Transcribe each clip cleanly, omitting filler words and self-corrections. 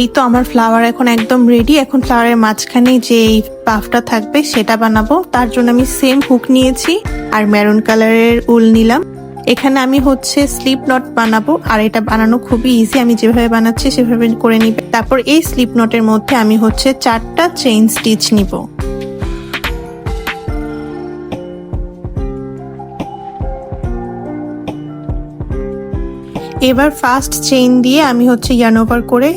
এই তো আমার ফ্লাওয়ার এখন একদম রেডি। এখন ফ্লাওয়ারের মাঝখানে যে পাফটা থাকবে সেটা বানাবো। তার জন্য আমি সেম হুক নিয়েছি আর মেরুন কালারের উল নিলাম। এখানে আমি হচ্ছে স্লিপ নট বানাবো, আর এটা বানানো খুবই ইজি। আমি যেভাবে বানাচ্ছি সেভাবে করে নিবে। তারপর এই স্লিপ নটের মধ্যে আমি হচ্ছে 4টা চেইন স্টিচ নিব। এবার ফার্স্ট চেইন দিয়ে আমি হচ্ছে ইয়ার্ন ওভার করে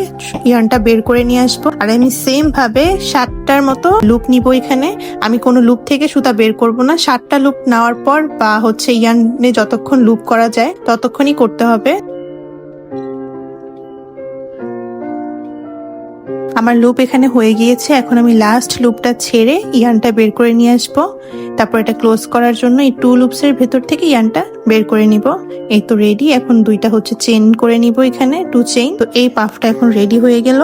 ইয়ার্নটা বের করে নিয়ে আসবো। আর আমি সেম ভাবে 7টার মতো লুপ নিব। এখানে আমি কোনো লুপ থেকে সুতা বের করব না। 7টা লুপ নেওয়ার পর বা হচ্ছে ইয়ার্নে যতক্ষণ লুপ করা যায় ততক্ষণই করতে হবে। আমার লুপ এখানে হয়ে গিয়েছে। এখন আমি লাস্ট লুপটা ছেড়ে ইয়ার্নটা বের করে নিয়ে আসবো। তারপর এটা ক্লোজ করার জন্য এই 2 লুপসের ভেতর থেকে ইয়ার্নটা বের করে নিব। এই তো রেডি। এখন 2টা হচ্ছে চেইন করে নিব এখানে 2 চেইন। তো এই পাফটা এখন রেডি হয়ে গেল।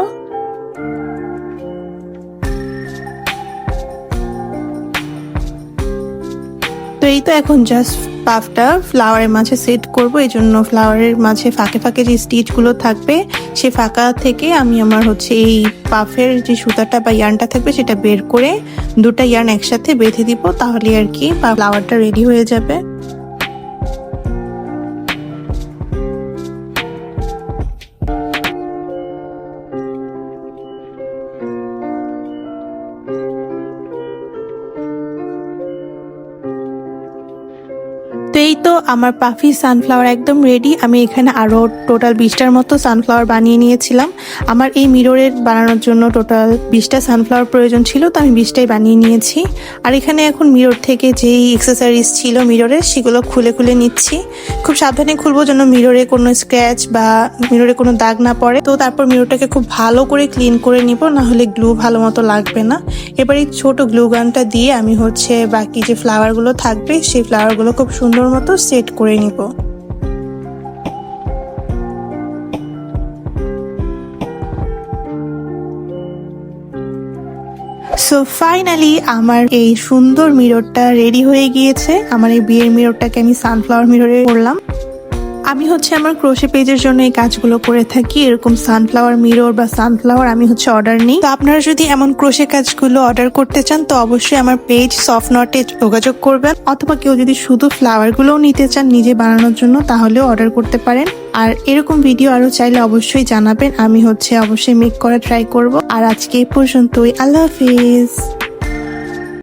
তো এই তো এখন জাস্ট পাফটা ফ্লাওয়ারের মাঝে সেট করব। এই জন্য ফ্লাওয়ারের মাঝে ফাঁকে ফাঁকে যে স্টিচ গুলো থাকবে সে ফাঁকা থেকে আমি আমার হচ্ছে এই পাফের যে সুতাটা বা ইয়ার্নটা থাকবে সেটা বের করে 2টা ইয়ার্ন একসাথে বেঁধে দিব। তাহলে আর কি ফ্লাওয়ারটা রেডি হয়ে যাবে। তো এই তো আমার পাফি সানফ্লাওয়ার একদম রেডি। আমি এখানে আরো টোটাল 20টার মতো সানফ্লাওয়ার বানিয়ে নিয়েছিলাম। আমার এই মিররের বানানোর জন্য টোটাল 20টা সানফ্লাওয়ার প্রয়োজন ছিল, তো আমি 20টাই বানিয়ে নিয়েছি। আর এখানে এখন মিরর থেকে যেই অ্যাক্সেসরিজ ছিল মিররের সেগুলো খুলে খুলে নিচ্ছি। খুব সাবধানে খুলবো যেন মিররে কোনো স্ক্র্যাচ বা মিররে কোনো দাগ না পড়ে। তো তারপর মিররটাকে খুব ভালো করে ক্লিন করে নিব, না হলে গ্লু ভালো মতো লাগবে না। এবার এই ছোট গ্লু গানটা দিয়ে আমি হচ্ছে বাকি যে ফ্লাওয়ারগুলো থাকবে সেই ফ্লাওয়ারগুলো খুব সুন্দর মতো সেট করে নিব। সো ফাইনালি আমার এই সুন্দর মিররটা রেডি হয়ে গিয়েছে। আমার এই বিয়ের মিররটাকে আমি সানফ্লাওয়ার মিররে করলাম। আমি হচ্ছে আমার ক্রোশে পেজের জন্য এই কাজগুলো করে থাকি। এরকম সানফ্লাওয়ার মিরর বা সানফ্লাওয়ার আমি হচ্ছে অর্ডার নিই। তো আপনারা যদি এমন ক্রোশে কাজগুলো অর্ডার করতে চান তো অবশ্যই আমার পেজ সফট নটে যোগাযোগ করবেন, অথবা কেউ যদি শুধু ফ্লাওয়ার গুলোও নিতে চান নিজে বানানোর জন্য তাহলেও অর্ডার করতে পারেন। আর এরকম ভিডিও আরো চাইলে অবশ্যই জানাবেন, আমি হচ্ছে অবশ্যই মেক করা ট্রাই করব। আর আজকে এই পর্যন্তই। আল্লাহ হাফিজ।